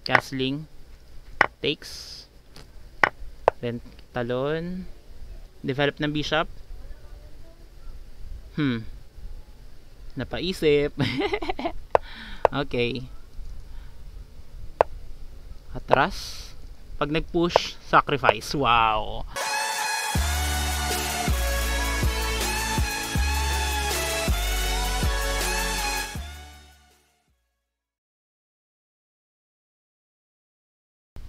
Castling. Takes. Then talon. Develop ng bishop. Napaisip. Okay. Atras. Pag nag-push, sacrifice. Wow.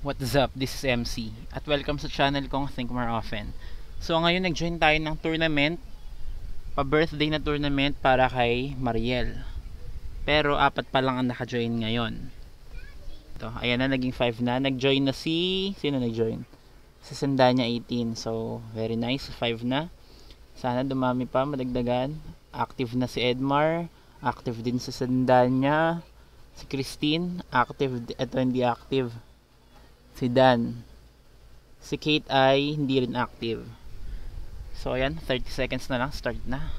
What's up? This is MC at welcome sa channel kong Think More Often. So ngayon nag-join tayo ng tournament, pa-birthday na tournament para kay Mariel. Pero 4 pa lang ang naka-join ngayon. Ito, ayan na, naging 5 na. Nag-join na sino nag-join? Si Sandanya 18. So very nice, 5 na. Sana dumami pa, madagdagan. Active na si Edmar, active din si Sandanya. Si Christine, active. Ito hindi active. Si Dan. Si Kate ay hindi rin active. So ayan, 30 seconds na lang, start na.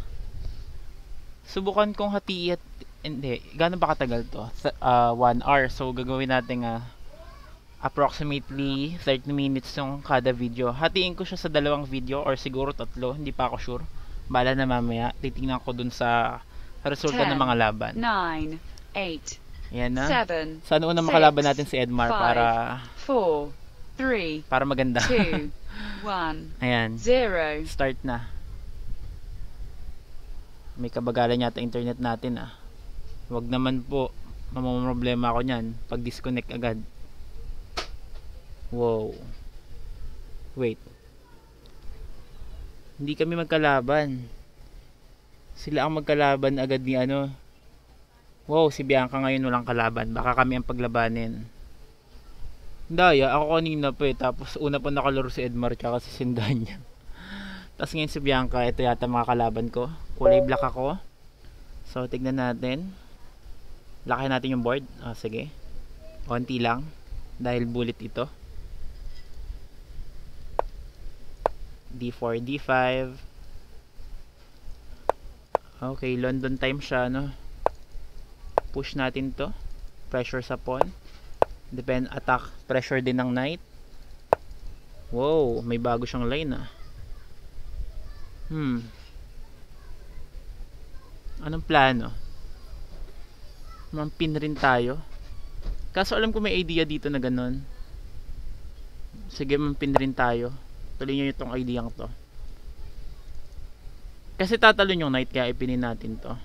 Subukan kong hatiin. Hindi, gano'n ba katagal to? 1 hour. So gagawin natin approximately 30 minutes yung kada video. Hatiin ko siya sa 2 video or siguro 3, hindi pa ako sure. Bala na mamaya, titingnan ko dun sa resulta ng mga laban. 9, 8, ayan na. 7, sana una makalaban natin si Edmar 5, para 4, 3, para maganda. 2, 1, ayan. 0. Start na. May kabagalan yata internet natin Wag naman po mamamroblema ako niyan pag disconnect agad. Wow. Wait. Hindi kami magkalaban. Sila ang magkalaban agad ni Wow, si Bianca ngayon walang kalaban. Baka kami ang paglabanin. Daya, ako kanina pa tapos una pa nakalaro si Edmar tsaka si Sindanya. Tapos ngayon si Bianca, ito yata mga kalaban ko. Kulay black ako. So, tignan natin. Laki natin yung board. Sige. Konti lang. Dahil bullet ito. D4, D5. Okay, London time siya, Push natin to. Pressure sa pawn. Depend attack. Pressure din ng knight. Wow, may bago siyang line Anong plano? Mampin rin tayo. Kaso alam ko may idea dito na ganun. Sige, mampin rin tayo. Tuloy nyo itong idea to. Kasi tatalon yung knight kaya ipinin natin to.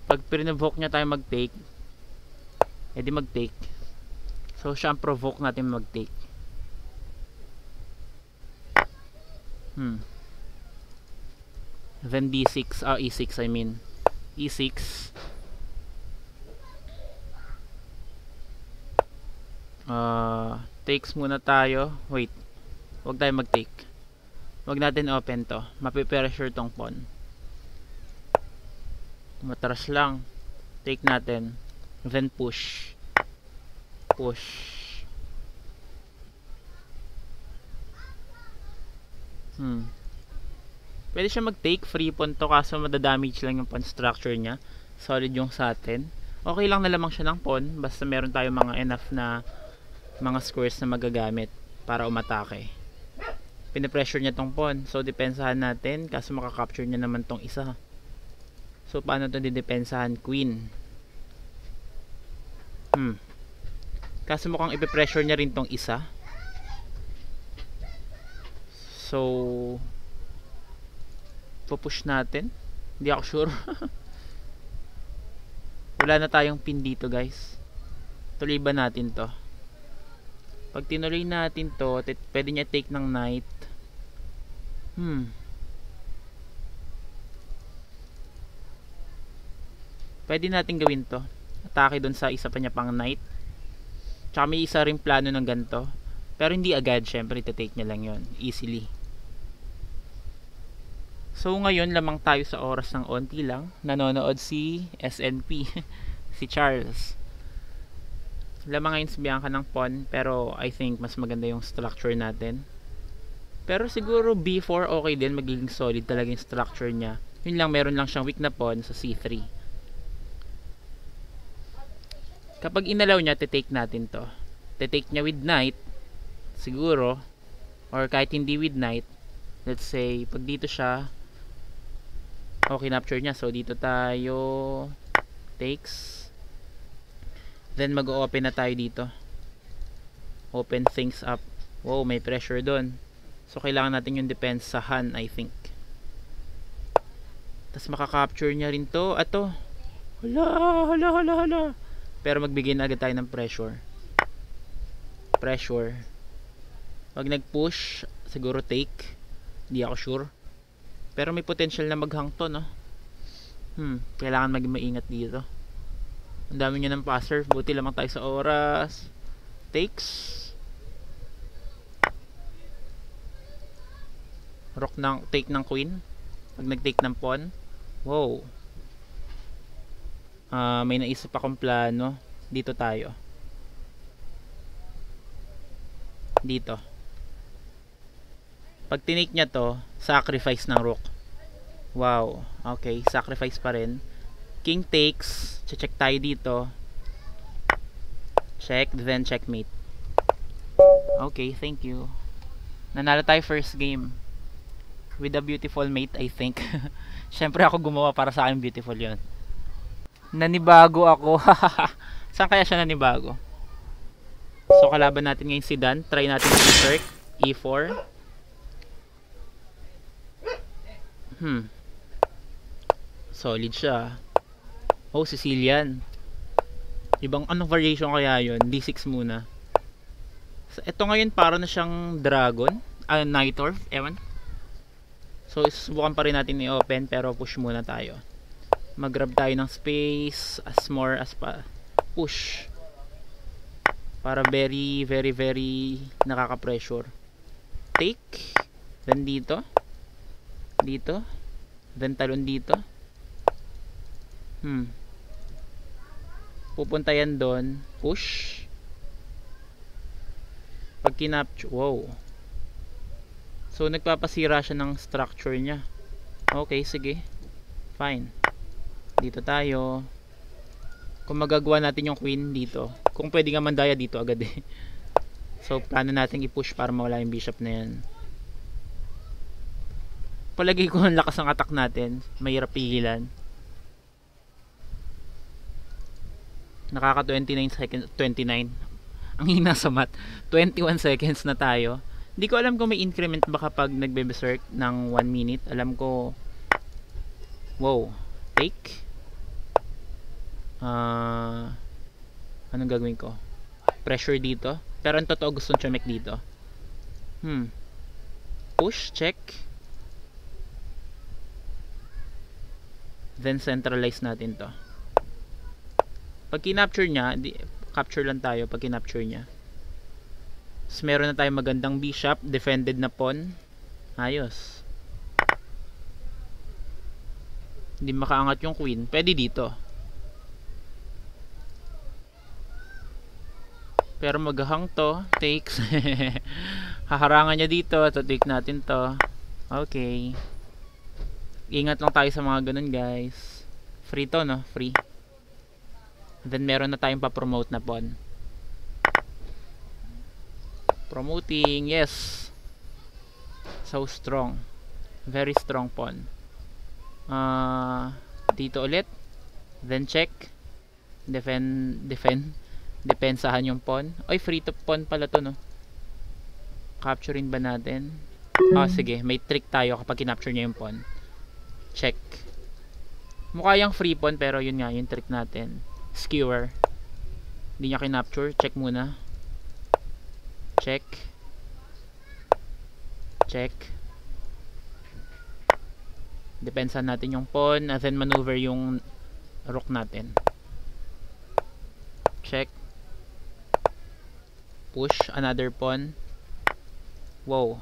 Pag pinovoke niya tayo mag-take, edi mag-take. So siya ang provoke natin mag-take. Then D6, E6 I mean. E6. Takes muna tayo. Wait. Huwag tayo mag-take. Huwag natin open to. Mapipressure tong pawn. Matras lang. Take natin. Then push. Push. Pwede siya mag-take. Free pawn to kaso madadamage lang yung pawn structure niya. Solid yung sa atin. Okay lang na lamang siya ng pawn. Basta meron tayo mga enough na mga squares na magagamit para umatake. Pinipressure niya tong pawn. So depensahan natin. Kaso makakapture niya naman tong isa. So paano ito didepensahan? Queen. Kaso mukhang ipipressure niya rin tong isa. So pupush natin. Hindi ako sure. Wala na tayong pin dito guys. Tuloy ba natin to? Pag tinuloy natin to, pwede niya take ng knight. Pwede natin gawin to. Atake dun sa isa pa niya pang knight. Tsaka may isa ring plano ng ganito. Pero hindi agad, syempre ita-take niya lang yon easily. So ngayon lamang tayo sa oras ng onti lang. Nanonood si SNP. Si Charles. Lamang ngayon si Bianca ng pawn. Pero I think mas maganda yung structure natin. Pero siguro B4 okay din. Magiging solid talaga yung structure niya. Yun lang, meron lang siyang weak na pawn sa C3. Kapag inalaw niya, titake natin to. Te-take niya with knight, siguro, or kahit hindi with knight, let's say, pag dito siya, okay, capture niya. So, dito tayo, takes. Then, mag-open na tayo dito. Open things up. Wow, may pressure doon. So, kailangan natin yung depensahan, I think. Tapos, makaka-capture niya rin to. Ato. Hala. Pero, magbigay na agad tayo ng pressure. Pag nag-push, siguro take. Hindi ako sure. Pero, may potential na maghang to, no? Kailangan maging maingat dito. Ang dami niya ng passer. Buti lamang tayo sa oras. Takes. Take ng queen. Pag nag-take ng pawn. Wow. May naisip akong plano. Dito tayo. Dito. Pag tinake niya to, sacrifice ng rook. Wow. Okay, sacrifice pa rin. King takes. Check tayo dito. Check, then checkmate. Okay, thank you. Nanalo tayo first game. With a beautiful mate, I think. Syempre ako gumawa para sa akin beautiful yon. Nanibago ako. Saan kaya siya nanibago? So, kalaban natin ngayon si Dan. Try natin berserk. E4. Solid siya. Oh, Sicilian. Ibang anong variation kaya yon? D6 muna. So, ito ngayon para na siyang dragon. Knight Orb. Ewan. So, susubukan pa rin natin i-open, pero push muna tayo. Mag-grab tayo ng space as more as push. Para very nakaka-pressure. Take. Then dito. Then talon dito. Pupunta yan doon. Push. Pag kinapture. Wow. So, nagpapasira siya ng structure niya. Okay, sige. Fine. Dito tayo. Kung magagawa natin yung queen dito. Kung pwede nga mandaya dito agad eh. So, plano natin i-push para mawala yung bishop na yan. Palagay ko ang lakas ng attack natin. Mahirap pigilan. Nakaka 29 seconds. 29. Ang hina sa math. 21 seconds na tayo. Hindi ko alam kung may increment ba kapag nagbe-berserk ng 1 minute. Alam ko, wow, take. Anong gagawin ko? Pressure dito. Pero ang totoo gusto nyo check dito. Push, check. Then centralize natin to. Pag kinapture niya, capture lang tayo pag kinapture niya. So, meron na tayong magandang bishop, defended na pawn. Ayos. Hindi makaangat yung queen. Pwede dito. Pero maghahang to. Takes. Haharangan niya dito. So, take natin to. Okay. Ingat lang tayo sa mga ganun, guys. Free to, no? Free. Then, meron na tayong pa-promote na pawn. Promoting, yes. So strong. Very strong pawn. Dito ulit. Then check. Depensahan yung pawn. Ay, free to pawn pala to, no? Capturein ba natin? Sige. May trick tayo kapag kinapture niya yung pawn. Check. Mukha yung free pawn, pero yun nga, yung trick natin. Skewer. Hindi niya kinapture. Check muna. Check. Depensahan natin yung pawn, and then maneuver yung rook natin. Check. Push another pawn. Wow.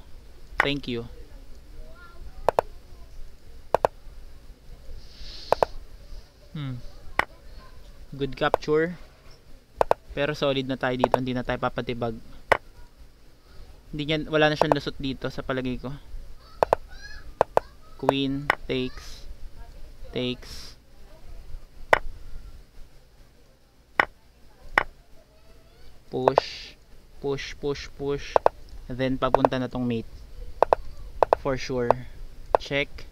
Thank you. Good capture. Pero solid na tayo dito, hindi na tayo papatibag. Wala na siyang lusot dito sa palagay ko. Queen takes. Push. Push, push, push. Then papunta na tong mate. For sure. Check.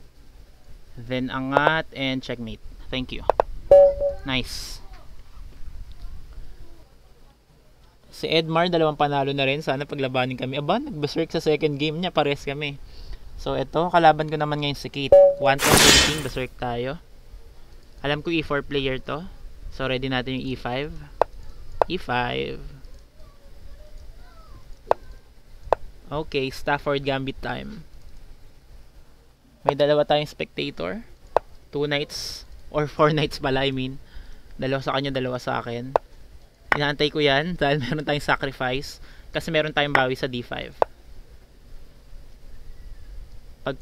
Then angat and checkmate. Thank you. Nice. Si Edmar, dalawang panalo na rin. Sana paglabanin kami. Aba, nag-berserk sa second game niya. Pares kami. So, ito. Kalaban ko naman ngayon si Kate. 1-10 berserk tayo. Alam ko E4 player to. So, ready natin yung E5. E5. Okay, Stafford Gambit time. May dalawa tayong spectator. 2 knights. Or 4 knights pala, I mean. Dalawa sa kanya, dalawa sa akin. Inaantay ko yan dahil meron tayong sacrifice kasi meron tayong bawi sa D5. Pag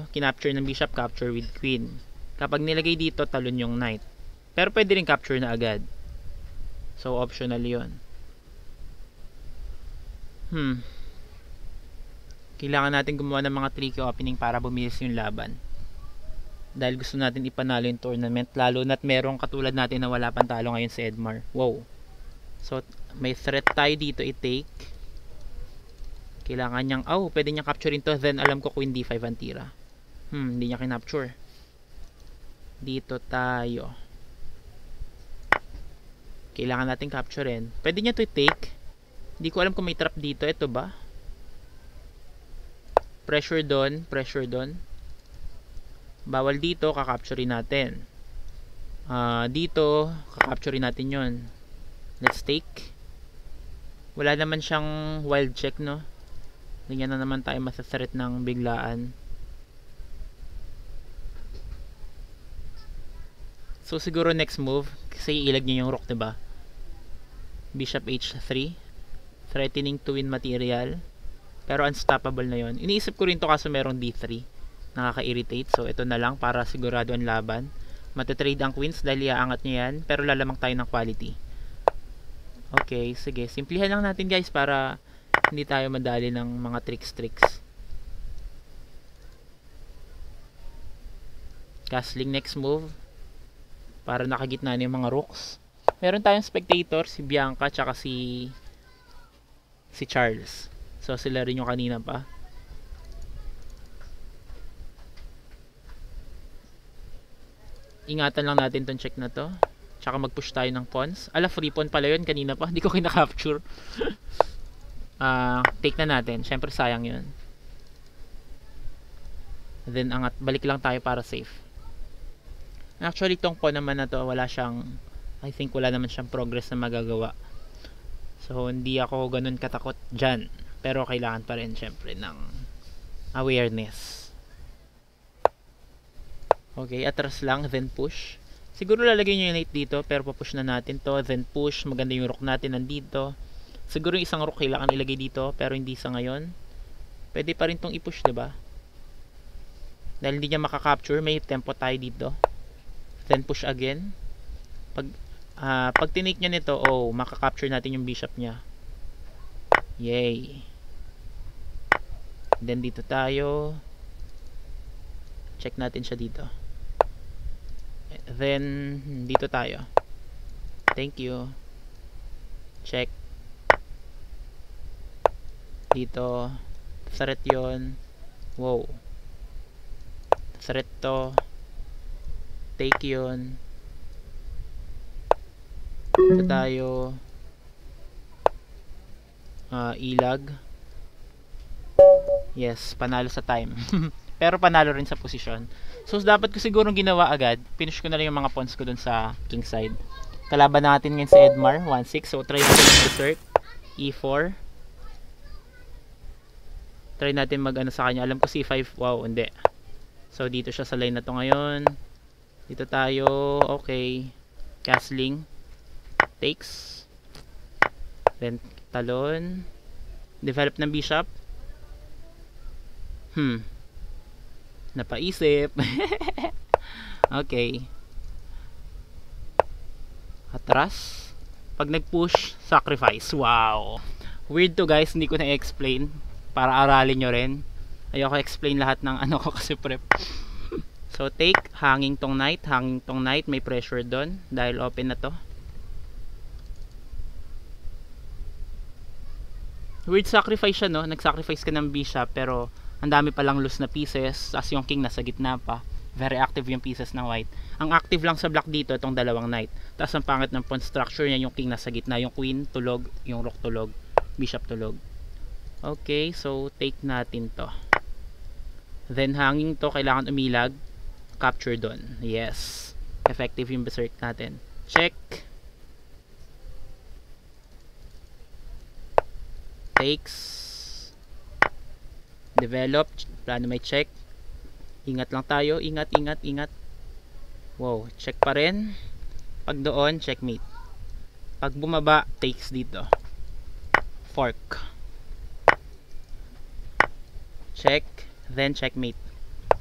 kinapture ng bishop, capture with queen. Kapag nilagay dito, talon yung knight. Pero pwede rin capture na agad. So optional yon. Kailangan natin gumawa ng mga tricky opening para bumilis yung laban. Dahil gusto natin ipanalo yung tournament, lalo na't merong katulad natin na wala pang talo ngayon si Edmar. Wow. So, may threat tayo dito i-take. Kailangan niyang, pwede niyang capturein to. Then, alam ko queen d5 ang tira. Hindi niya kinapture. Dito tayo. Kailangan natin capturein. Pwede niya to i-take. Hindi ko alam kung may trap dito. Ito ba? Pressure doon. Pressure doon. Bawal dito. Kakapturein natin. Dito. Kakapturein natin yon. Let's take. Wala naman siyang wild check, no? Ganyan na naman tayo masathreat ng biglaan. So siguro next move, kasi ilag niya yung rook, diba? Bishop h3. Threatening to win material. Pero unstoppable na yon. Iniisip ko rin to kaso merong d3. Nakaka-irritate. So ito na lang para sigurado ang laban. Matatrade ang queens dahil iaangat niya yan. Pero lalamang tayo ng quality. Okay, sige. Simplihan lang natin guys para hindi tayo madali ng mga tricks. Castling next move. Para nakagitna na yung mga rooks. Meron tayong spectator, si Bianca, tsaka si Charles. So sila rin yung kanina pa. Ingatan lang natin tong check na to. Tsaka mag-push tayo ng pawns. Free pawn pala yun kanina pa. Hindi ko kinakapture. Take na natin. Syempre sayang yun. Then angat. Balik lang tayo para safe. Actually, tong pawn naman na to, I think wala naman siyang progress na magagawa. So, hindi ako ganun katakot dyan. Pero kailangan pa rin syempre ng awareness. Okay, atras lang. Then push. Siguro lalagay nyo yung knight dito, pero papush na natin to. Then push, maganda yung rook natin nandito. Siguro yung isang rook kailangan ilagay dito, pero hindi sa ngayon. Pwede pa rin tong i-push, diba? Dahil hindi niya makakapture, may tempo tayo dito. Then push again. Pag tinake niya nito, makakapture natin yung bishop niya. Yay! Then dito tayo. Check natin siya dito. Then dito tayo. Thank you. Check. Dito threat yon. Wow. Threat to. Take yon. Dito tayo. Ilag. Yes, panalo sa time. Pero panalo rin sa posisyon. So dapat ko sigurong ginawa agad. Finish ko na lang yung mga pawns ko dun sa king side. Kalaban natin ngayon si Edmar 1-6. So try natin mag-berserk. E4. Try natin mag sa kanya. Alam ko C5. Wow, hindi. So dito siya sa line na to ngayon. Dito tayo. Okay. Castling. Takes. Then talon. Develop ng bishop. Napaisip. Okay. Atras. Pag nag-push, sacrifice. Wow. Weird to guys, hindi ko na-explain. Para aralin nyo rin. Ayoko explain lahat ng ko kasi prep. So take, hanging tong knight. May pressure doon. Dahil open na to. Weird sacrifice siya, no? Nag-sacrifice ka ng bishop, pero ang dami palang loose na pieces. As yung king nasa gitna pa. Very active yung pieces ng white. Ang active lang sa black dito, itong dalawang knight. Tapos ang pangit ng pawn structure niya, yung king nasa gitna. Yung queen, tulog. Yung rook, tulog. Bishop, tulog. Okay, so take natin to. Then hanging to, kailangan umilag. Capture doon. Yes. Effective yung berserk natin. Check. Takes. Develop. Plano may check. Ingat lang tayo. Ingat, ingat, ingat. Wow. Check pa rin. Pag doon, checkmate. Pag bumaba, takes dito. Fork. Check. Then checkmate.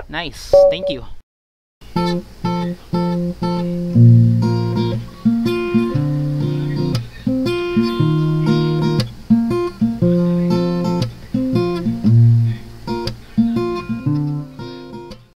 Nice. Thank you.